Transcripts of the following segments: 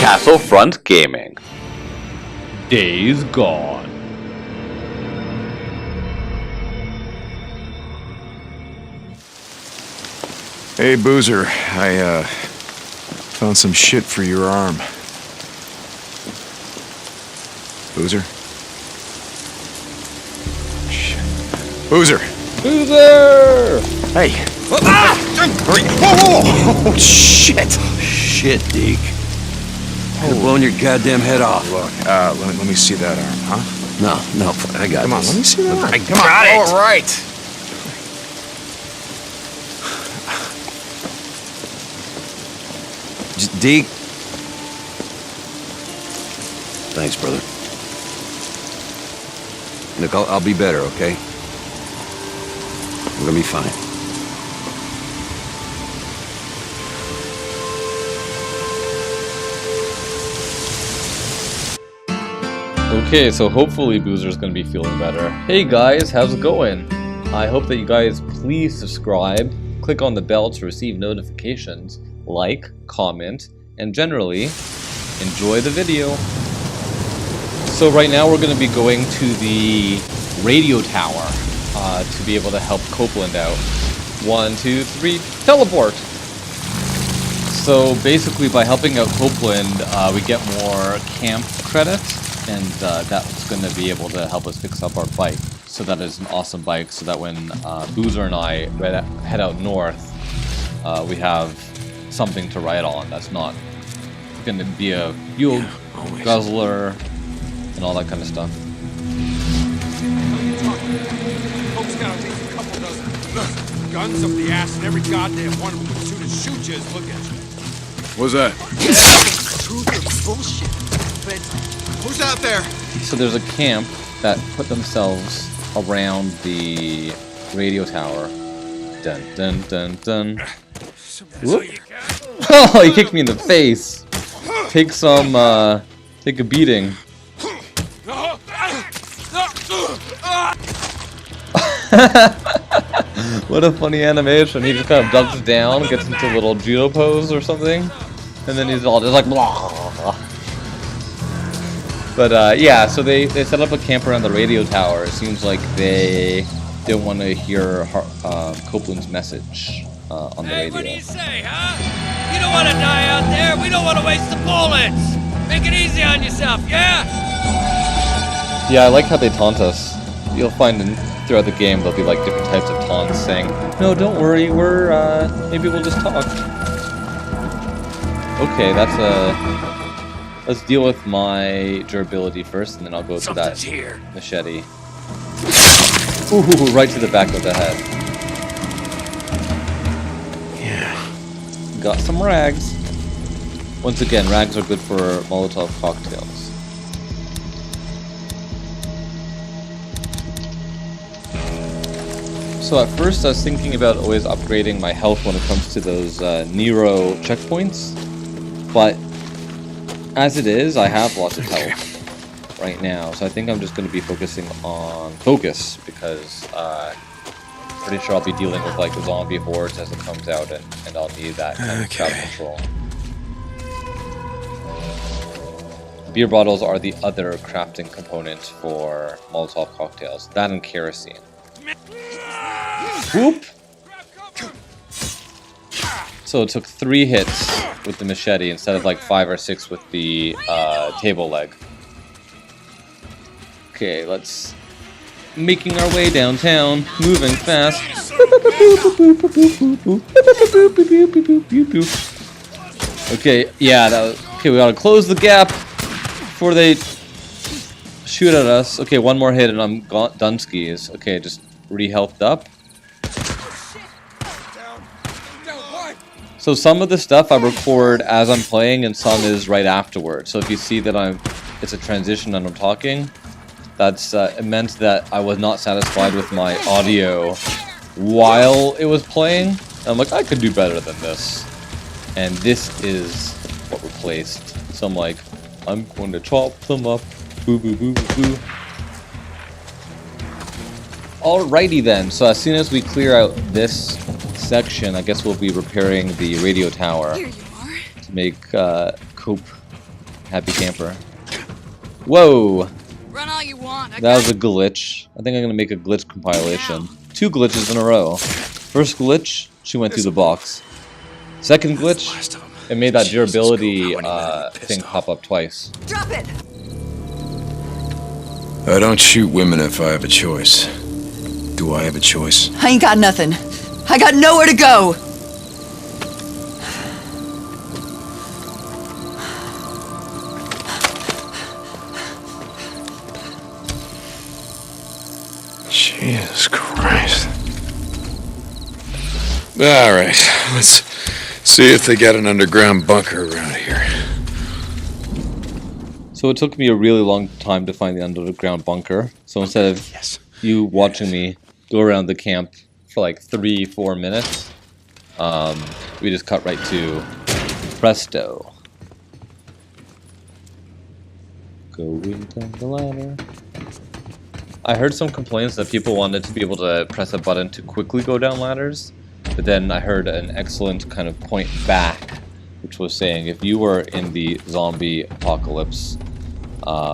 Castle Front Gaming. Days Gone. Hey, Boozer. I, found some shit for your arm. Boozer? Shit. Boozer! Boozer! Hey! Hurry! Whoa! Oh, shit! Shit, Deke. Could have blown your goddamn head off. Look, let me see that arm, huh? No, I got Come on, this. let me see that arm. Come got on. it. All right. Deke. Thanks, brother. Look, I'll be better, okay? We're gonna be fine. Okay, so hopefully Boozer's gonna be feeling better. Hey guys, how's it going? I hope that you guys please subscribe, click on the bell to receive notifications, like, comment, and generally, enjoy the video. So right now we're gonna be going to the radio tower to be able to help Copeland out. 1, 2, 3, teleport! So basically by helping out Copeland, we get more camp credits. And that's going to be able to help us fix up our bike. So that is an awesome bike, so that when Boozer and I head out north, we have something to ride on that's not going to be a fuel guzzler and all that kind of stuff. Folks got at least a couple dozen guns up the ass, and every goddamn one of them would shoot you as look at you. What's that? Bullshit. Who's out there? So there's a camp that put themselves around the radio tower. Dun dun dun dun. Whoop. Oh, he kicked me in the face. Take a beating. What a funny animation. He just kind of ducks down, gets into a little judo pose or something, and then he's all just like blah. But yeah, so they set up a camp around the radio tower. It seems like they didn't want to hear Copeland's message on the radio. Hey, what do you say, huh? You don't want to die out there. We don't want to waste the bullets. Make it easy on yourself, yeah? Yeah, I like how they taunt us. You'll find throughout the game there'll be like different types of taunts saying, "No, don't worry. Maybe we'll just talk." Okay, that's a. Let's deal with my durability first, and then I'll go to that machete. Ooh, right to the back of the head. Yeah. Got some rags. Once again, rags are good for Molotov cocktails. So at first I was thinking about always upgrading my health when it comes to those Nero checkpoints, but as it is, I have lots of health right now, so I think I'm just going to be focusing on focus, because pretty sure I'll be dealing with like zombie hordes as it comes out, and I'll need that kind of crowd control. Beer bottles are the other crafting component for Molotov cocktails, that and kerosene. Whoop! So it took 3 hits with the machete instead of like 5 or 6 with the table leg. Okay, let's... Making our way downtown, moving fast. Okay, yeah, that was... Okay, we gotta close the gap before they shoot at us. Okay, one more hit and I'm done skis. Okay, just re-healthed up. So some of the stuff I record as I'm playing and some is right afterwards. So if you see that it's a transition and I'm talking, that's it meant that I was not satisfied with my audio while it was playing. And I'm like, I could do better than this. And this is what replaced. So I'm like, I'm going to chop them up. Boo boo boo boo boo. Alrighty then, so as soon as we clear out this section, I guess we'll be repairing the radio tower to make Cope happy camper. Whoa! Run all you want. That was a glitch. I think I'm gonna make a glitch compilation. 2 glitches in a row. First glitch, she went through the box. Second glitch, it made that durability thing pop up twice. Drop it. I don't shoot women if I have a choice. Do I have a choice? I ain't got nothing. I got nowhere to go. Jesus Christ. Alright, let's see if they got an underground bunker around here. So it took me a really long time to find the underground bunker. So instead of you watching me go around the camp for like 3-4 minutes, we just cut right to presto. Going down the ladder. I heard some complaints that people wanted to be able to press a button to quickly go down ladders, but then I heard an excellent kind of point back, which was saying if you were in the zombie apocalypse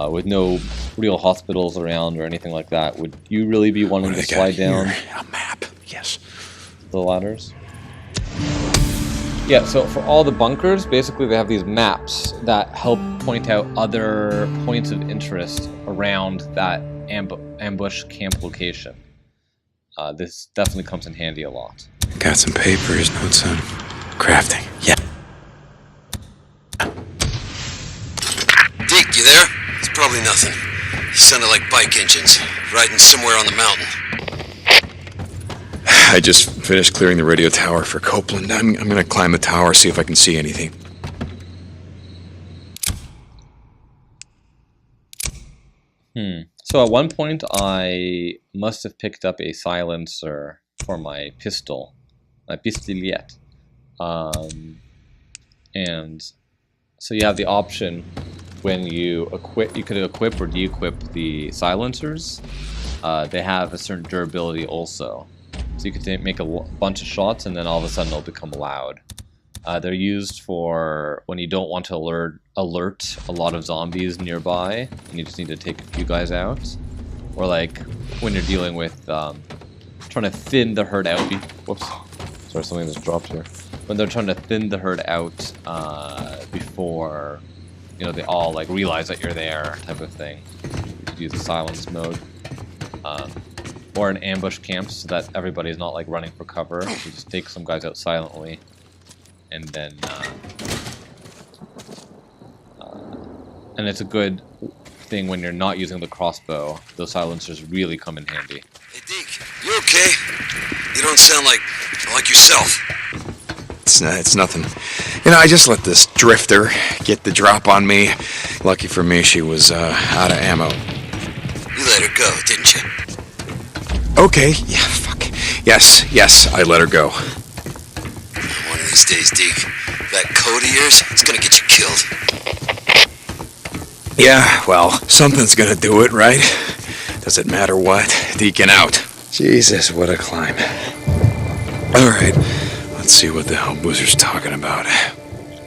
with no real hospitals around or anything like that, would you really be wanting to slide down a map? Yes. The ladders? Yeah, so for all the bunkers, basically they have these maps that help point out other points of interest around that ambush camp location. This definitely comes in handy a lot. Got some papers, notes on crafting. Yeah. Deke, you there? It's probably nothing. You sounded like bike engines, riding somewhere on the mountain. I just finished clearing the radio tower for Copeland. I'm gonna climb the tower, see if I can see anything. So at one point I must have picked up a silencer for my pistol, my pistolette. And so you have the option when you could equip or de-equip the silencers. They have a certain durability also. So you could make a bunch of shots and then all of a sudden they'll become loud. They're used for when you don't want to alert a lot of zombies nearby and you just need to take a few guys out. Or like when you're dealing with trying to thin the herd out. Whoops. Sorry, something just dropped here. When they're trying to thin the herd out before, you know, they all like realize that you're there type of thing. You could use the silence mode. Or an ambush camp so that everybody's not like running for cover. You just take some guys out silently. And then, and it's a good thing when you're not using the crossbow. Those silencers really come in handy. Hey, Deke, you okay? You don't sound like yourself. It's nothing. You know, I just let this drifter get the drop on me. Lucky for me, she was out of ammo. You let her go, didn't you? Okay, yeah, fuck. Yes, I let her go. One of these days, Deke, that code of yours, it's gonna get you killed. Yeah, well, something's gonna do it, right? Does it matter what? Deacon out. Jesus, what a climb. Alright, let's see what the hell Boozer's talking about.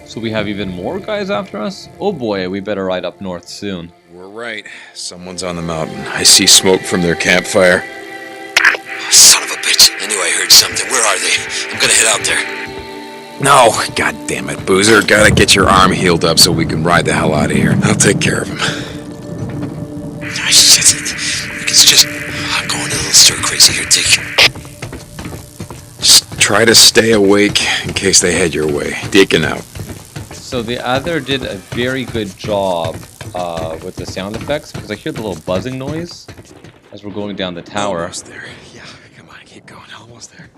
So we have even more guys after us? Oh boy, we better ride up north soon. We're right. Someone's on the mountain. I see smoke from their campfire. Oh, son of a bitch. I knew I heard something. Where are they? I'm gonna head out there. No, god damn it, Boozer. Gotta get your arm healed up so we can ride the hell out of here. I'll take care of him. Ah, shit. It's just... I'm going a little stir-crazy here, Deke. Just try to stay awake in case they head your way. Deacon out. So the other did a very good job with the sound effects, because I hear the little buzzing noise as we're going down the tower. Almost there. Yeah, come on, keep going. Almost there.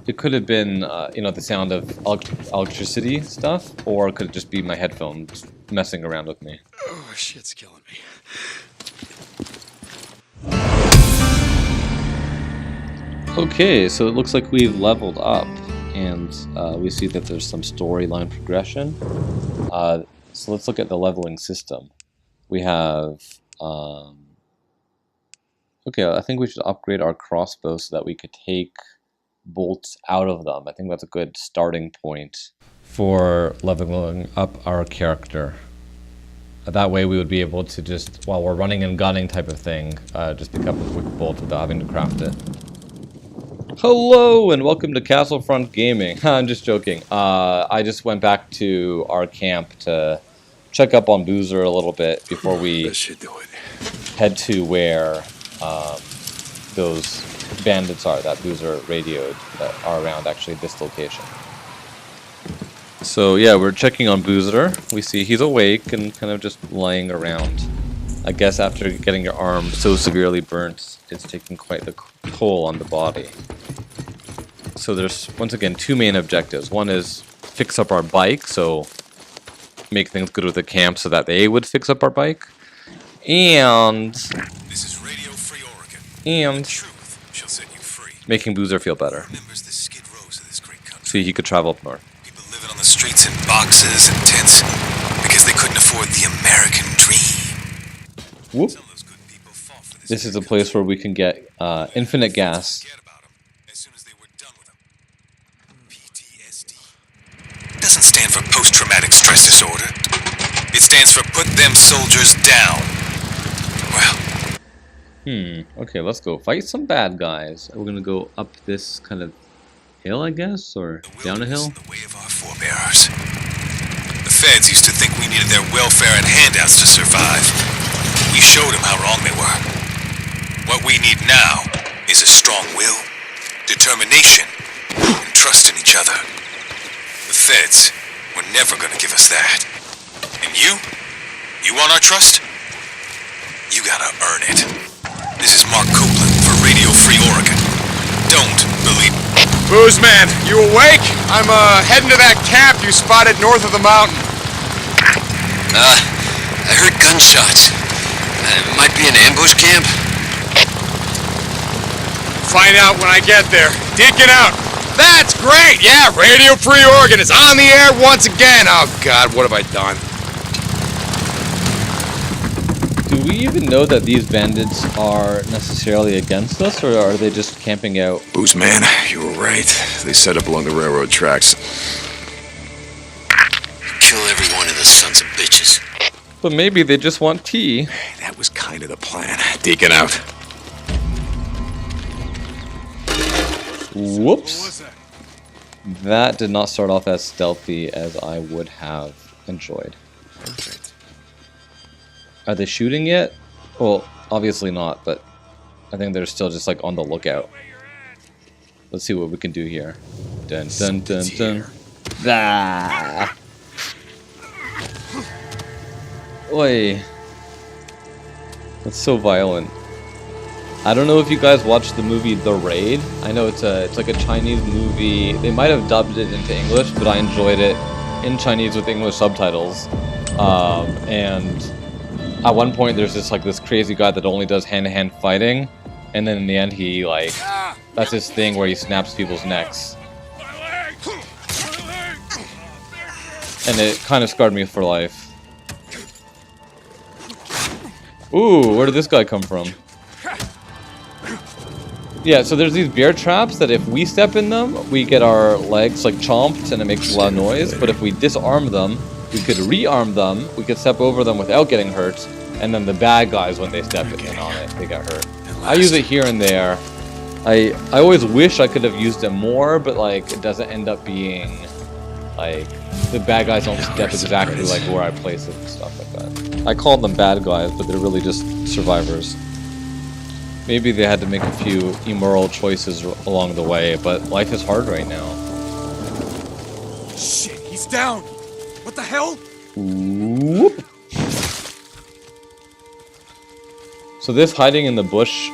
It could have been, you know, the sound of electricity stuff, or it could just be my headphones messing around with me. Oh, shit's killing me. Okay, so it looks like we've leveled up, and we see that there's some storyline progression. So let's look at the leveling system. We have... okay, I think we should upgrade our crossbow so that we could take bolts out of them. I think that's a good starting point for leveling up our character. That way we would be able to just, while we're running and gunning type of thing, just pick up a quick bolt without having to craft it. Hello and welcome to Castlefront Gaming. I'm just joking. I just went back to our camp to check up on Boozer a little bit before we head to where those bandits are that Boozer radioed that are around actually this location. So yeah, we're checking on Boozer. We see he's awake and kind of just lying around. I guess after getting your arm so severely burnt, it's taking quite the toll on the body. So there's, once again, two main objectives. One is fix up our bike, so make things good with the camp so that they would fix up our bike. And This is Radio Free Oregon. And The truth shall set you free. making Boozer feel better. Remembers the skid rows of this great country. So he could travel up north. People living on the streets in boxes and tents because they couldn't afford the American dream. Whoop. Some of those good people fought for This is a place where we can get infinite gas. Forget about them as soon as they were done with them. PTSD doesn't stand for post-traumatic stress disorder. It stands for put them soldiers down. Well, Okay, let's go fight some bad guys. We're gonna go up this kind of hill, I guess, or the down a wilderness hill. in the way of our forebears. The feds used to think we needed their welfare and handouts to survive. We showed them how wrong they were. What we need now is a strong will, determination, and trust in each other. The feds were never gonna give us that. And you want our trust? You gotta earn it. This is Mark Copeland for Radio Free Oregon. Don't believe... Booze man, you awake? I'm heading to that camp you spotted north of the mountain. I heard gunshots. It might be an ambush camp. Find out when I get there. Deacon out. That's great. Yeah, Radio Free Oregon is on the air once again. Oh God, what have I done? Do we even know that these bandits are necessarily against us, or are they just camping out? Booze man, you were right. They set up along the railroad tracks. Kill every one of the sons of bitches. But maybe they just want tea. That was kind of the plan. Deacon out. Whoops. That did not start off as stealthy as I would have enjoyed. Perfect. Are they shooting yet? Well, obviously not, but I think they're still just like on the lookout. Let's see what we can do here. Dun dun dun dun. Ah. Oi. That's so violent. I don't know if you guys watched the movie The Raid. I know it's like a Chinese movie. They might have dubbed it into English, but I enjoyed it in Chinese with English subtitles. And at one point there's just like this crazy guy that only does hand-to-hand fighting, and then in the end he like, that's his thing where he snaps people's necks. And it kind of scarred me for life. Ooh, where did this guy come from? Yeah, so there's these bear traps that if we step in them, we get our legs like chomped and it makes a lot of noise. But if we disarm them, we could rearm them, we could step over them without getting hurt, and then the bad guys, when they step in on it, they get hurt. I use it here and there. I always wish I could have used it more, but like it doesn't end up being like the bad guys don't step exactly like where I place it and stuff like that. I call them bad guys, but they're really just survivors. Maybe they had to make a few immoral choices along the way, but life is hard right now. Shit, he's down. What the hell? Whoop. So this hiding in the bush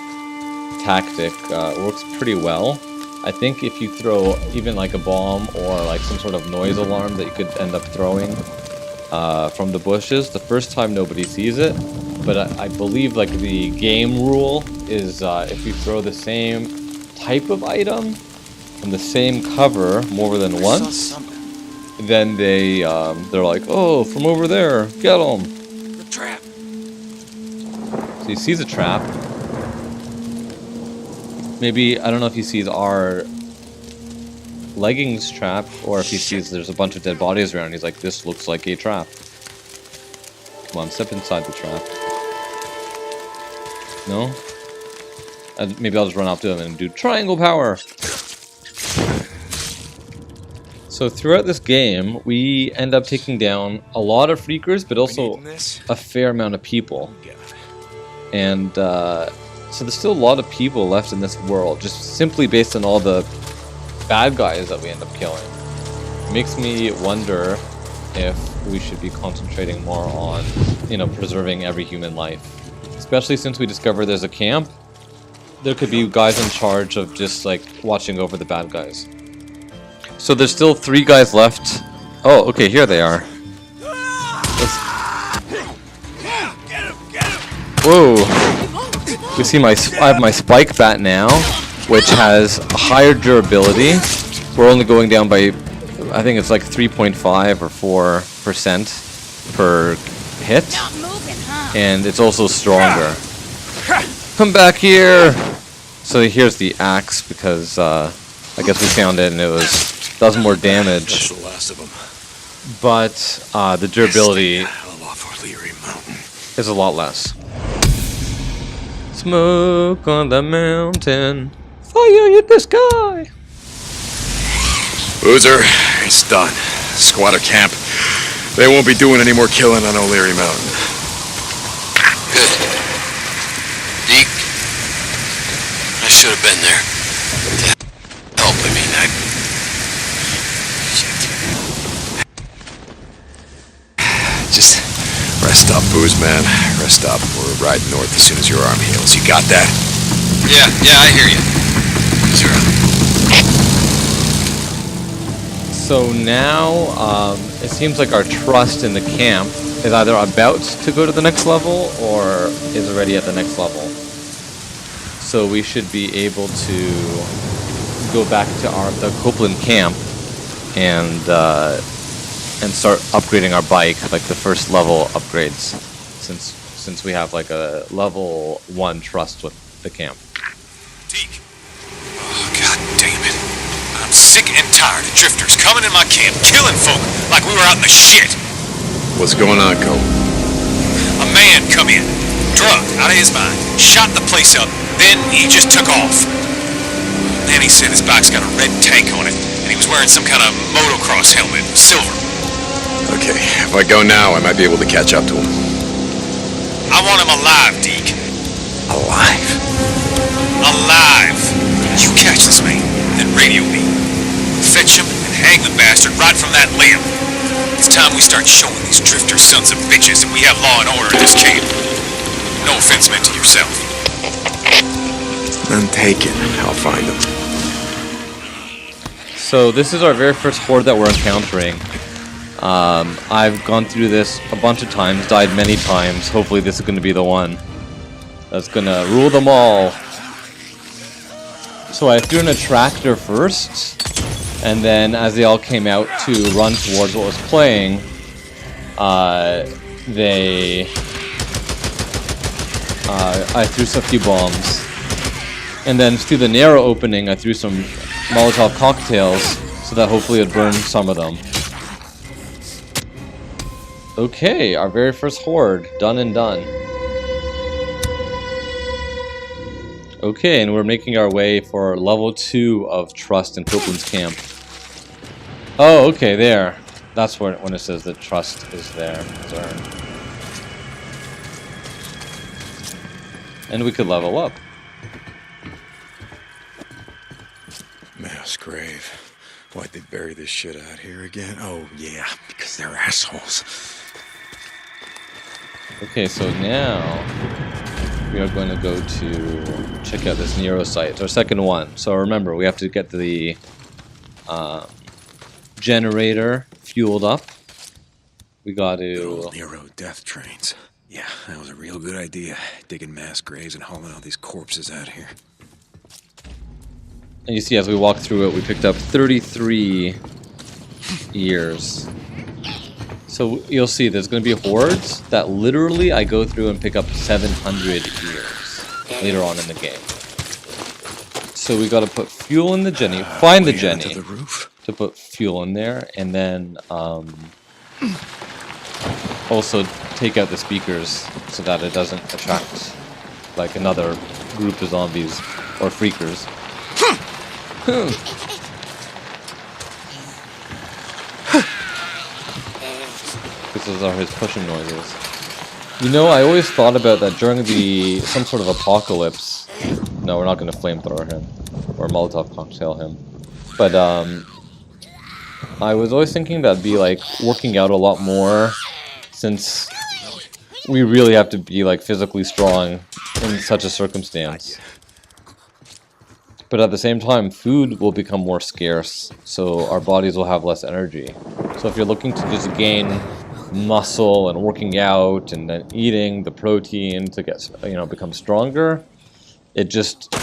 tactic works pretty well. I think if you throw even like a bomb or like some sort of noise alarm that you could end up throwing from the bushes, the first time nobody sees it. But I believe like the game rule is if you throw the same type of item from the same cover more than once, then they're like, oh, from over there, get them. The trap. So he sees a trap. Maybe, I don't know if he sees our leggings trap, or if he sees there's a bunch of dead bodies around. He's like, this looks like a trap. Come on, step inside the trap. No? Maybe I'll just run up to him and do triangle power. So throughout this game, we end up taking down a lot of freakers, but also a fair amount of people. And so there's still a lot of people left in this world, just simply based on all the bad guys that we end up killing. It makes me wonder if we should be concentrating more on, you know, preserving every human life. Especially since we discover there's a camp. There could be guys in charge of just like watching over the bad guys. So there's still 3 guys left. Oh, okay, here they are. Whoa. You see I have my spike bat now, which has a higher durability. We're only going down by, I think it's like 3.5 or 4% per hit. And it's also stronger. Come back here! So here's the axe, because I guess we found it and it does more damage. That's the last of them. But the durability is a lot less. Smoke on the mountain. Fire hit the sky! Boozer, it's done. Squatter camp. They won't be doing any more killing on O'Leary Mountain. Good. Deke, I should have been there. To help, I mean, Just rest up, Booze, man. Rest up. We're riding north as soon as your arm heals. You got that? Yeah, I hear you. Zero. So now, it seems like our trust in the camp is either about to go to the next level or is already at the next level. So we should be able to go back to the Copeland camp and start upgrading our bike, like the first level upgrades, since we have like a level 1 trust with the camp. Deke. Oh, God damn it. I'm sick and tired of drifters coming in my camp, killing folk like we were out in the shit. What's going on, Cole? A man come in, drugged out of his mind, shot the place up, then he just took off. Then he said his bike's got a red tank on it, and he was wearing some kind of motocross helmet, silver. Okay, if I go now, I might be able to catch up to him. I want him alive, Deke. Alive? Alive! You catch this man, then radio me. Fetch him and hang the bastard right from that limb. It's time we start showing these drifter sons of bitches that we have law and order in this camp. No offense meant to yourself. None taken. I'll find them. So this is our very first horde that we're encountering. I've gone through this a bunch of times, died many times. Hopefully this is going to be the one that's going to rule them all. So I threw in a tractor first, and then as they all came out to run towards what was playing, I threw a few bombs. And then through the Nero opening, I threw some Molotov cocktails so that hopefully it would burn some of them. Okay, our very first horde, done and done. Okay, and we're making our way for level 2 of Trust in Copeland's camp. Oh, okay, there. That's when it says that Trust is there. Sorry. And we could level up. Mass grave. Why'd they bury this shit out here again? Oh, yeah, because they're assholes. Okay, so now we are going to go to check out this Nero site. It's our second one. So remember, we have to get the generator fueled up. We got to... Those Nero death trains. Yeah, that was a real good idea. Digging mass graves and hauling all these corpses out here. And you see, as we walk through it, we picked up 33 years. So you'll see there's going to be hordes that literally I go through and pick up 700 years later on in the game. So we got to put fuel in the Jenny, find the Jenny to the roof. To put fuel in there, and then also take out the speakers so that it doesn't attract like another group of zombies or freakers. These are his pushing noises. You know, I always thought about that during some sort of apocalypse. No, we're not going to flamethrower him or Molotov cocktail him. But I was always thinking that'd be like working out a lot more, since we really have to be like physically strong in such a circumstance. But at the same time, food will become more scarce, so our bodies will have less energy. So if you're looking to just gain muscle and working out and then eating the protein to get, become stronger, it's just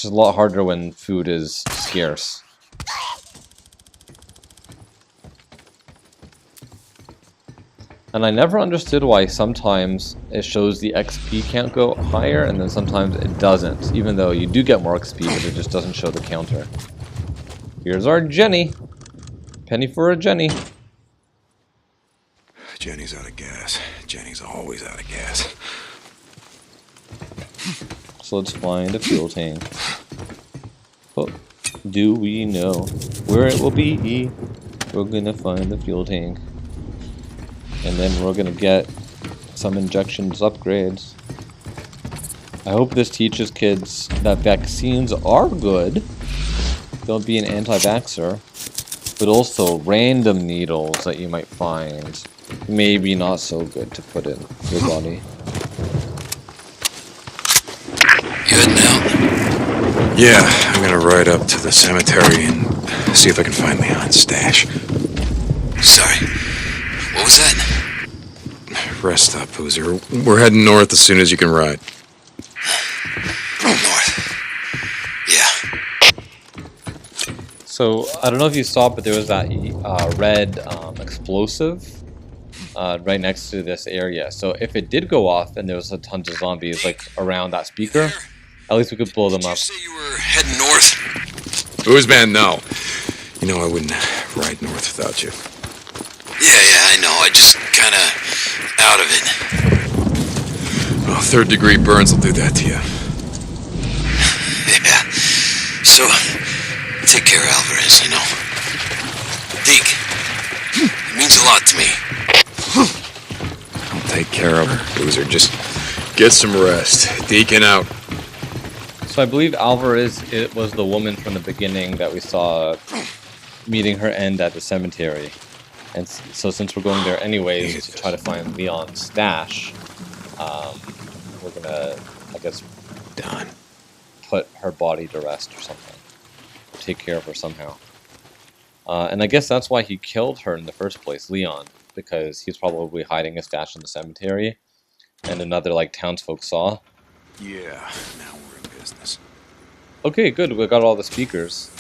a lot harder when food is scarce. And I never understood why sometimes it shows the XP count go higher and then sometimes it doesn't, even though you do get more XP, but it just doesn't show the counter. Here's our Jenny. Penny for a Jenny. Jenny's out of gas. Jenny's always out of gas. So let's find a fuel tank. Oh, do we know where it will be? We're gonna find the fuel tank. And then we're gonna get some injections upgrades. I hope this teaches kids that vaccines are good. Don't be an anti-vaxxer. But also random needles that you might find maybe not so good to put in your body. You heading out? Yeah, I'm gonna ride up to the cemetery and see if I can find Leon's stash. Sorry. What was that? Rest up, Boozer. We're heading north as soon as you can ride. North. Yeah. So, I don't know if you saw, but there was that red explosive right next to this area. So if it did go off and there was a ton of zombies like around that speaker, at least we could blow them up. Did you say you were heading north? Boozman, no. You know I wouldn't ride north without you. Yeah, I know. I just kinda out of it. Oh, third-degree burns will do that to you. Yeah. So, take care of Alvarez, Deke, it means a lot to me. I'll take care of her, Boozer. Just get some rest. Deacon out. So I believe Alvarez, it was the woman from the beginning that we saw meeting her end at the cemetery. And so since we're going there anyways to try to find Leon's stash, we're gonna, I guess, put her body to rest or something. Take care of her somehow. And I guess that's why he killed her in the first place, Leon, because he's probably hiding a stash in the cemetery, and another townsfolk saw. Yeah, now we're in business. Okay, good. We got all the speakers,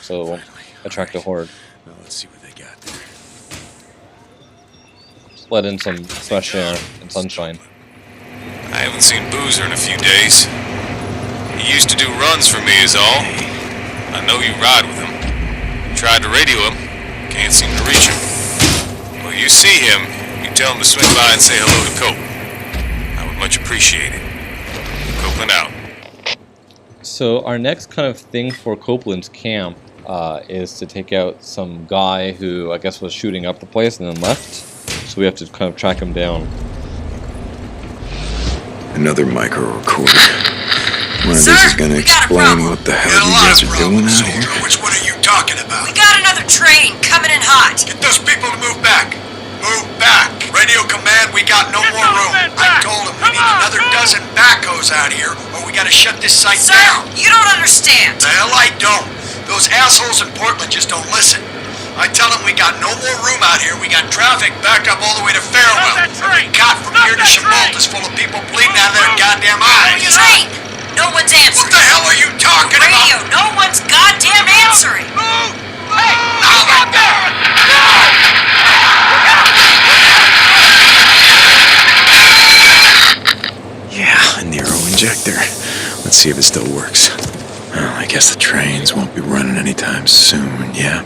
so it won't attract a horde. Now let's see what they got there. Just let in some fresh air and sunshine. I haven't seen Boozer in a few days. He used to do runs for me is all. I know you ride with him. Tried to radio him. Can't seem to reach him. Well, you see him, you tell him to swing by and say hello to Cope. I would much appreciate it. Copeland out. So our next kind of thing for Copeland's camp is to take out some guy who I guess was shooting up the place and then left. So we have to kind of track him down. Another micro recorder. One of these is gonna explain what the hell you guys are doing out here. Which one are you talking about? We got another train coming in hot. Get those people to move back. Move back. Radio command, we got no more room. I told them we need another dozen backhoes out here, or we gotta shut this site down. You don't understand. The hell I don't. Those assholes in Portland just don't listen. I tell them we got no more room out here. We got traffic backed up all the way to Farewell. Every cot from here to Chenault is full of people bleeding out of their goddamn eyes. Train! No one's answering. What the hell are you talking Radio, about? no one's goddamn answering. Hey, now that there! Yeah, a Nero injector. Let's see if it still works. Well, I guess the trains won't be running anytime soon, yeah?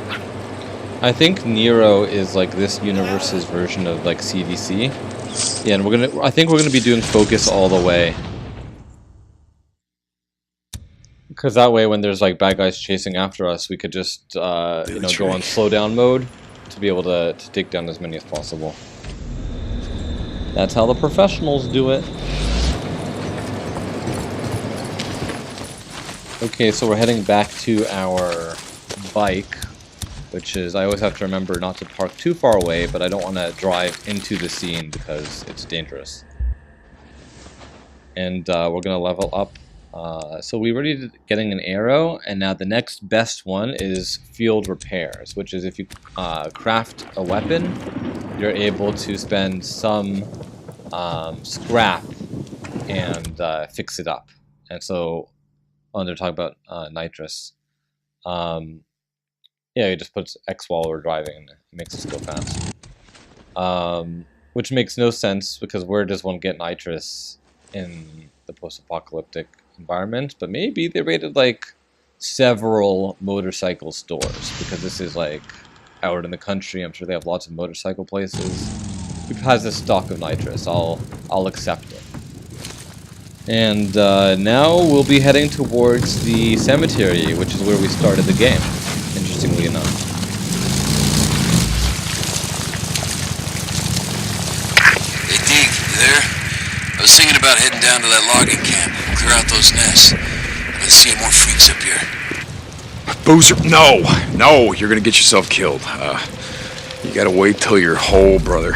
I think Nero is like this universe's version of like CDC. Yeah, and I think we're gonna be doing focus all the way. Because that way, when there's like bad guys chasing after us, we could just you know, go on slowdown mode to be able to take down as many as possible. That's how the professionals do it. Okay, so we're heading back to our bike, which is, I always have to remember not to park too far away, but I don't want to drive into the scene because it's dangerous. And we're going to level up. So we already getting an arrow, and now the next best one is field repairs, which is if you craft a weapon, you're able to spend some scrap and fix it up. And so, they're talking about nitrous. Yeah, it just puts X while we're driving and it makes us go fast. Which makes no sense because where does one get nitrous in the post-apocalyptic environment? But maybe they raided like several motorcycle stores because this is like out in the country. I'm sure they have lots of motorcycle places. Who has a stock of nitrous? I'll accept it. And now we'll be heading towards the cemetery, which is where we started the game, interestingly enough. Hey, Deke, you there? I was thinking about heading down to that logging camp, clear out those nests. I've been seeing more freaks up here. Boozer, no, you're gonna get yourself killed. You gotta wait till you're whole, brother.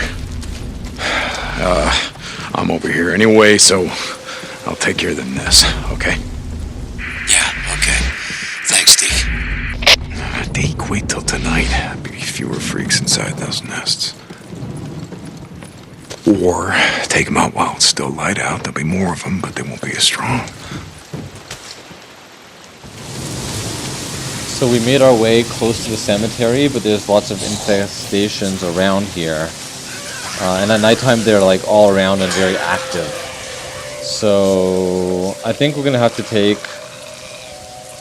I'm over here anyway, so I'll take care of the nest, okay? Yeah, okay. Thanks, Deke. Deke, wait till tonight. There'll be fewer freaks inside those nests. Or take them out while it's still light out. There'll be more of them, but they won't be as strong. So we made our way close to the cemetery, but there's lots of infestations around here. And at nighttime they're like all around and very active. So I think we're gonna have to take,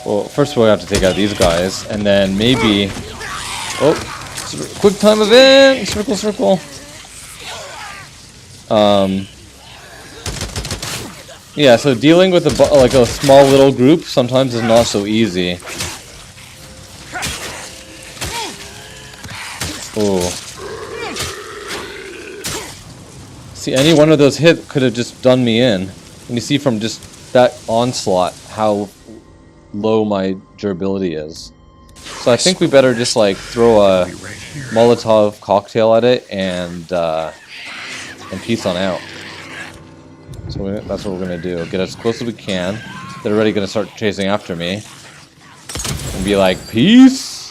well, first we'll have to take out these guys, and then maybe, oh, quick time event, circle. Yeah, so dealing with like a small little group sometimes is not so easy. Oh. See, any one of those hits could have just done me in. And you see from just that onslaught how low my durability is. So I think we better just like throw a Molotov cocktail at it and peace on out. So that's what we're gonna do. Get as close as we can. They're already gonna start chasing after me. And be like, peace!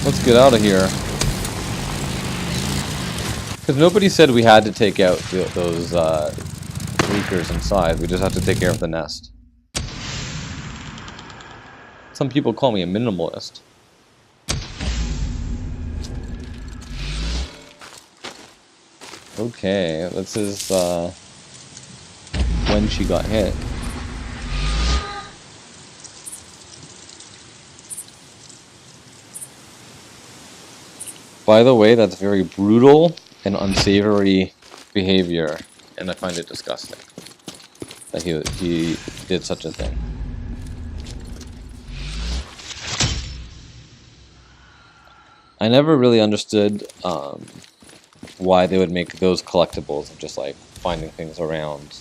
Let's get out of here. Because nobody said we had to take out those leakers inside. We just have to take care of the nest. Some people call me a minimalist. Okay, this is when she got hit. By the way, that's very brutal and unsavory behavior, and I find it disgusting that he did such a thing. I never really understood why they would make those collectibles of just like finding things around.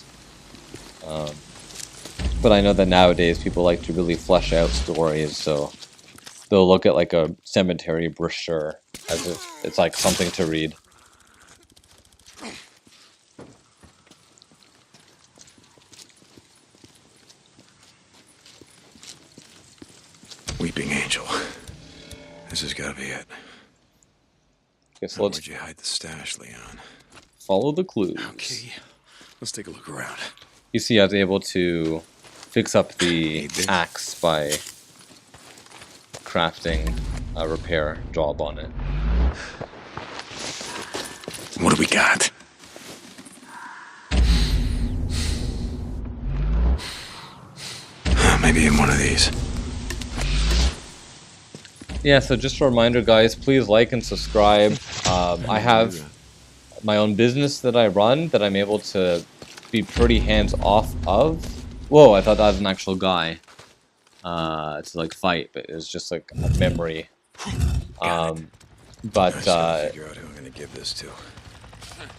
But I know that nowadays people like to really flesh out stories, so they'll look at like a cemetery brochure as if it's like something to read. Weeping Angel. This has got to be it. Guess Now, let's where'd you hide the stash, Leon? follow the clues. Okay, let's take a look around. You see, I was able to fix up the axe by crafting a repair job on it. What do we got? Maybe in one of these. Yeah, so just a reminder, guys, please like and subscribe. I have my own business that I run that I'm able to be pretty hands-off of. Whoa, I thought that was an actual guy. To like fight, but it was just like a memory. But figure out who I'm gonna give this to.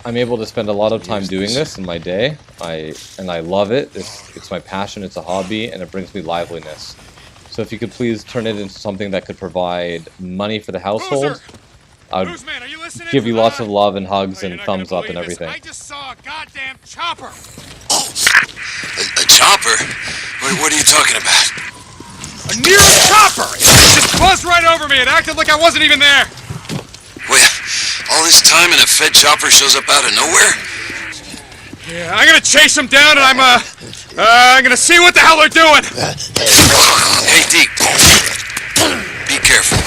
I'm able to spend a lot of time doing this in my day. I love it. It's my passion. It's a hobby, and it brings me liveliness. So if you could please turn it into something that could provide money for the household, I would give you lots of love and hugs and thumbs up and everything. I just saw a goddamn chopper. A chopper? What are you talking about? A Nero chopper! It just buzzed right over me. It acted like I wasn't even there. Wait, all this time and a Fed chopper shows up out of nowhere? Yeah, I'm gonna chase them down and I'm gonna see what the hell they're doing. Hey, Deke. Be careful.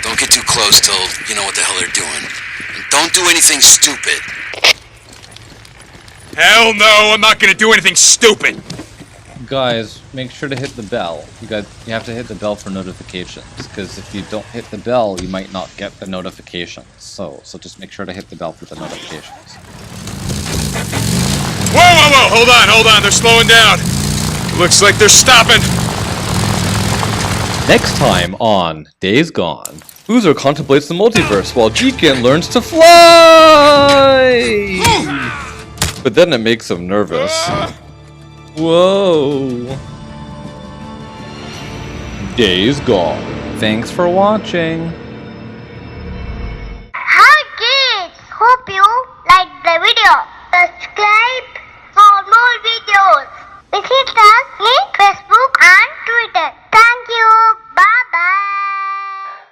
Don't get too close till you know what the hell they're doing. And don't do anything stupid. Hell no, I'm not gonna do anything stupid. Guys, make sure to hit the bell. You have to hit the bell for notifications, because if you don't hit the bell, you might not get the notifications. So just make sure to hit the bell for the notifications. Whoa, hold on, they're slowing down. Looks like they're stopping. Next time on Days Gone, Boozer contemplates the multiverse while Deacon learns to fly! But then it makes him nervous. Whoa! Days Gone. Thanks for watching.